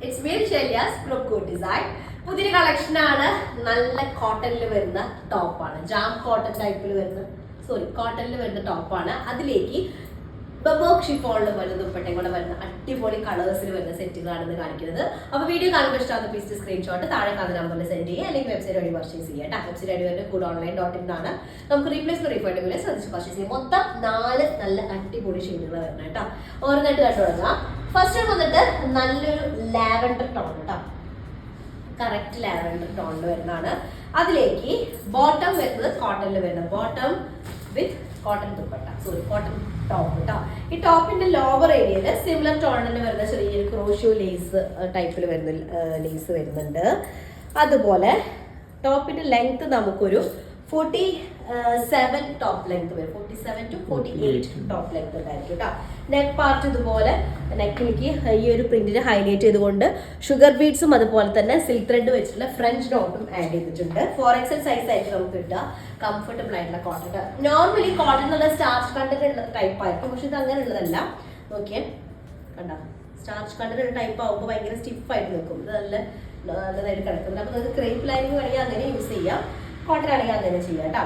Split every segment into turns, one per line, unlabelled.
It's me Shelia's Crocco Design. പുതിയ കളക്ഷനാണ്. നല്ല കോട്ടണിൽ വരുന്ന ടോപ്പാണ്. ജാം കോട്ടൺ ടൈപ്പിൽ വരുന്ന കോട്ടണിൽ വരുന്ന ടോപ്പാണ്. അതിലേക്ക് ബബോക് ഷിഫോണിൽ വരുന്ന ദുപ്പട്ടയും കൂടെ വരുന്ന അടിപൊളി കളേഴ്സിൽ വരുന്ന സെറ്റുകളാണെന്ന് കാണിക്കുന്നത്. അപ്പോൾ വീഡിയോ കാണുമ്പോൾ ഇഷ്ടമാകുന്ന പീസ് സ്ക്രീൻഷോട്ട് താഴെ കാണുന്ന നമ്പറിൽ സെൻഡ് ചെയ്യുക, അല്ലെങ്കിൽ വെബ്സൈറ്റ് വഴി പർച്ചേസ് ചെയ്യുക കേട്ടോ. വെബ്സൈറ്റ് വഴി വരുന്ന കൂടെ online.in ആണ്. നമുക്ക് റീപ്ലേസ് റീഫണ്ട് ശ്രദ്ധിച്ച് പർച്ചേസ് ചെയ്യും. മൊത്തം 4 നല്ല അടിപൊളി ഷെയ്ഡുകൾ വരുന്നത് കേട്ടോ. ഓരോന്നായിട്ട് കണ്ടു തുടങ്ങാം. ഫസ്റ്റ് വന്നിട്ട് നല്ലൊരു ലാവൻഡർ ടോൺ കേട്ടോ. കറക്റ്റ് ലാവൻഡർ ടോണിൽ വരുന്നതാണ്. അതിലേക്ക് ബോട്ടം വരുന്നത് കോട്ടണിൽ വരുന്നത്, ബോട്ടം വിത്ത് കോട്ടൺ ദുപ്പട്ട, കോട്ടൺ ടോപ്പ് കേട്ടോ. ഈ ടോപ്പിന്റെ ലോവർ ഏരിയയിൽ സിമിലർ ടോണിൽ വരുന്ന ചെറിയൊരു ക്രോഷ്യോ ലേസ് ടൈപ്പിൽ വരുന്ന ലേസ് വരുന്നുണ്ട്. അതുപോലെ ടോപ്പിന്റെ ലെങ്ത് നമുക്കൊരു 47 ടോപ്പ് ലെങ്ത് വരും, 47 to 48 ടോപ്പ് ലെങ്ത് ഉണ്ടായിരിക്കും കേട്ടോ. നെക്ക് പാർട്ട് ഇതുപോലെ നെക്കിലേക്ക് ഈ ഒരു പ്രിന്റിന് ഹൈലൈറ്റ് ചെയ്തുകൊണ്ട് ഷുഗർ ബീഡ്സും അതുപോലെ തന്നെ സിൽക്ക് ത്രെഡ് വെച്ചിട്ടുള്ള ഫ്രഞ്ച് നോട്ടും ആഡ് ചെയ്തിട്ടുണ്ട്. 4XL സൈസ് ആയിട്ട് നമുക്ക് കിട്ടുക. കംഫർട്ടബിൾ ആയിട്ടുള്ള കോട്ടൺ. നോർമലി കോട്ടൺ എന്നുള്ള സ്റ്റാർച്ച് കണ്ടന്റ് ഉള്ള ടൈപ്പ് ആയിരിക്കും, പക്ഷെ ഇത് അങ്ങനെ ഉള്ളതല്ല. നോക്കിയേ കണ്ടോ, സ്റ്റാർച്ച് കണ്ടന്റ് ടൈപ്പ് ആകുമ്പോൾ ഭയങ്കര സ്റ്റിഫായിട്ട് നിൽക്കും. ഇത് നല്ലതായിട്ട് കിടക്കുന്നുണ്ട്. അപ്പോൾ നിങ്ങൾക്ക് ക്രേപ്പ് ലൈനിങ് വേണമെങ്കിൽ അങ്ങനെ യൂസ് ചെയ്യാം, കോട്ടൺ ആണെങ്കിൽ അങ്ങനെ ചെയ്യാം കേട്ടോ.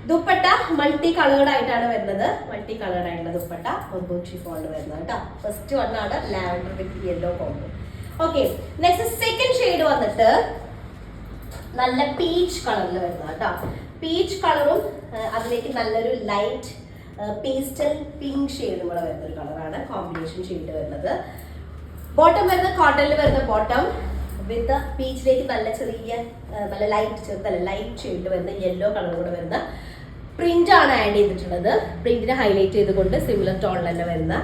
ദുപ്പട്ട മൾട്ടി കളേർഡ് ആയിട്ടാണ് വരുന്നത്. മൾട്ടി കളേർഡ് ആയിട്ടുള്ള ദുപ്പട്ട ബബോക് ഷിഫോണിൽ വരുന്നത് കേട്ടോ. ഫസ്റ്റ് വണ്ണാണ് lavender with yellow combo. Okay, next second shade വന്നിട്ട് നല്ല പീച്ച് കളറിൽ വരുന്നത് കേട്ടോ. പീച്ച് കളറും അതിലേക്ക് നല്ലൊരു ലൈറ്റ് പേസ്റ്റൽ പിങ്ക് ഷെയ്ഡും കൂടെ വരുന്ന ഒരു കളറാണ് കോമ്പിനേഷൻ ഷെയ്ഡ് വരുന്നത്. ബോട്ടം വരുന്ന കോട്ടണിൽ വരുന്ന ബോട്ടം വിത്ത് പീച്ചിലേക്ക് നല്ല ചെറിയ നല്ല ലൈറ്റ് ഷെയ്ഡ് വരുന്ന യെല്ലോ കളർ കൂടെ വരുന്ന പ്രിന്റ് ആണ് ആഡ് ചെയ്തിട്ടുള്ളത്. പ്രിന്റിനെ ഹൈലൈറ്റ് ചെയ്തുകൊണ്ട് സിമിലർ ടോണിൽ തന്നെ വരുന്ന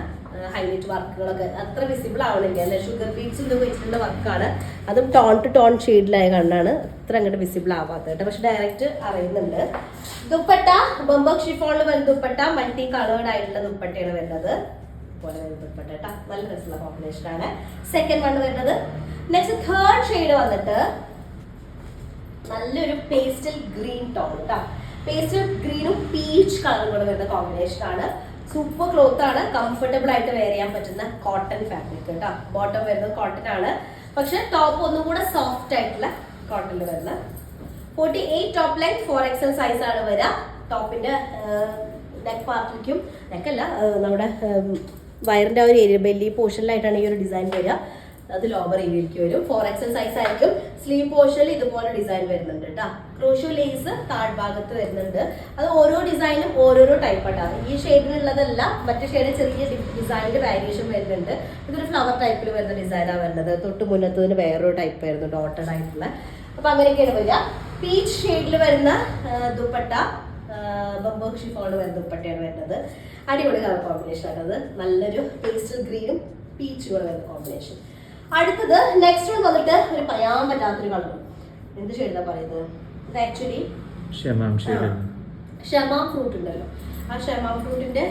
ഹൈലൈറ്റ് വർക്കുകളൊക്കെ അത്ര വിസിബിൾ ആവണില്ല അല്ലെ. ഷുഗർ ബീഡ്സ് ഇത് വെച്ചിട്ടുള്ള വർക്കാണ്, അതും ടോൺ ടു ടോൺ ഷെയ്ഡിലായ കണ്ടാണ് അത്ര അങ്ങോട്ട് വിസിബിൾ ആവാത്തത് കേട്ടോ, പക്ഷെ ഡയറക്റ്റ് അറിയുന്നുണ്ട്. ദുപ്പട്ട ബബോക് ഷിഫോണിൽ വരുന്ന ദുപ്പട്ട മൾട്ടി കളേർഡ് ആയിട്ടുള്ള ദുപ്പട്ടയാണ് വരുന്നത്. പോലെ വരുന്ന ദുപ്പട്ട കേട്ടോ, നല്ല രസമുള്ള കോമ്പിനേഷൻ ആണ്. സെക്കൻഡ് വൺ വരുന്നത്. നെക്സ്റ്റ് തേർഡ് ഷെയ്ഡ് വന്നിട്ട് നല്ലൊരു പേസ്റ്റൽ ഗ്രീൻ ടോൺ കേട്ടോ. പേസ്റ്റൽ ഗ്രീനും പീച്ച് കളറും കൂടെ വരുന്ന കോമ്പിനേഷൻ ആണ്. സൂപ്പർ ക്ലോത്ത് ആണ്, കംഫർട്ടബിൾ ആയിട്ട് വെയർ ചെയ്യാൻ പറ്റുന്ന കോട്ടൺ ഫാബ്രിക് കേട്ടോ. ബോട്ടം വരുന്നത് കോട്ടൺ ആണ്, പക്ഷെ ടോപ്പ് ഒന്നും കൂടെ സോഫ്റ്റ് ആയിട്ടുള്ള കോട്ടണിൽ വരുന്ന 48 ടോപ്പ് ലെങ്ത് 4XL സൈസ് ആണ് വരിക. ടോപ്പിന്റെ നെക്ക് പാർട്ടിലേക്കും നെക്കല്ല, നമ്മുടെ വയറിന്റെ ആ ഒരു ഏരിയ ബെല്ലി പോർഷനിലായിട്ടാണ് ഈ ഒരു ഡിസൈൻ വരിക. അത് ലോവർ ഏരിയയിലേക്ക് വരും. 4XL സൈസ് ആയിരിക്കും. സ്ലീവ് പോർഷനിൽ ഇതുപോലെ ഡിസൈൻ വരുന്നുണ്ട് കേട്ടോ. ക്രോഷ്യോ ലേസ് താഴ്ഭാഗത്ത് വരുന്നുണ്ട്. അത് ഓരോ ഡിസൈനും ഓരോരോ ടൈപ്പ് ഉണ്ടാവും. ഈ ഷെയ്ഡിലുള്ളതല്ല, മറ്റു ഷെയ്ഡിൽ ചെറിയ ഡിസൈനിന്റെ വാരിയേഷൻ വരുന്നുണ്ട്. ഇതൊരു ഫ്ലവർ ടൈപ്പിൽ വരുന്ന ഡിസൈനാണ് വരുന്നത്. തൊട്ട് മുന്നത്തതിന് വേറൊരു ടൈപ്പ് ആയിരുന്നു, ഡോട്ടഡ് ആയിട്ടുള്ള. അപ്പൊ അങ്ങനെയൊക്കെയാണ് വരിക. പീച്ച് ഷെയ്ഡിൽ വരുന്ന ദുപ്പട്ട ബബോക് ഷിഫോണിൽ വരുന്ന ദുപ്പട്ടയാണ് വരുന്നത്. അടിപൊളി കളർ കോമ്പിനേഷൻ ആണത്. നല്ലൊരു പേസ്റ്റൽ ഗ്രീനും പീച്ചും കൂടെ വരുന്ന കോമ്പിനേഷൻ. അടുത്തത് നെക്സ്റ്റ് വൺ വന്നിട്ട് ഒരു പറയാൻ പറ്റാത്തൊരു കളറും. എന്ത് ഷെയ്ഡാ പറയുന്നത്? ഇത് ആക്ച്വലി ഷമാം ഫ്രൂട്ട് ഉണ്ടല്ലോ, ആ ഷമാം ഫ്രൂട്ടിന്റെ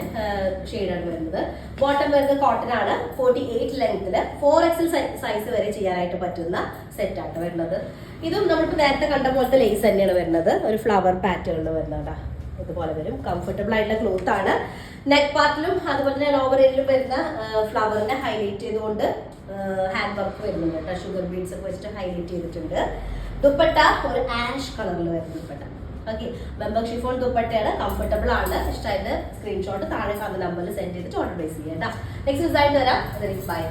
ഷെയ്ഡാണ് വരുന്നത്. ബോട്ടം വരുന്നത് കോട്ടൺ ആണ്. 48 ലെങ്ത്തിൽ 4XL സൈസ് വരെ ചെയ്യാനായിട്ട് പറ്റുന്ന സെറ്റാണ് വരുന്നത്. ഇതും നമ്മളിപ്പോൾ നേരത്തെ കണ്ട പോലത്തെ ലേസ് തന്നെയാണ് വരുന്നത്. ഒരു ഫ്ലവർ പാറ്റേണിൽ വരുന്നതാ. ഇതുപോലെ വരും. കംഫർട്ടബിൾ ആയിട്ടുള്ള ക്ലോത്ത് ആണ്. നെക്ക് പാർട്ടിലും അതുപോലെ തന്നെ ലോവർ ഏരിയയിലും വരുന്ന ഫ്ലവറിനെ ഹൈലൈറ്റ് ചെയ്തുകൊണ്ട് ഹാൻഡ് വർക്ക് വരുന്നുണ്ട് കേട്ടോ. ഷുഗർ ബീഡ്സ് ഒക്കെ വെച്ചിട്ട് ഹൈലൈറ്റ് ചെയ്തിട്ടുണ്ട്. ദുപ്പട്ട ഒരു ആഷ് കളറിൽ വരുന്ന ദുപ്പട്ട. ഓക്കെ, ബബോക് ഷിഫോൺ ദുപ്പട്ടയാണ്. കംഫർട്ടബിൾ ആണ്. ഇഷ്ടമായിട്ട് സ്ക്രീൻഷോട്ട് താഴെ കാണുന്ന നമ്പറിൽ സെൻഡ് ചെയ്തിട്ട് ഓർഡർ പ്ലേസ് ചെയ്യാം കേട്ടോ. നെക്സ്റ്റ് ഡിസൈൻ തരാം. ബൈ.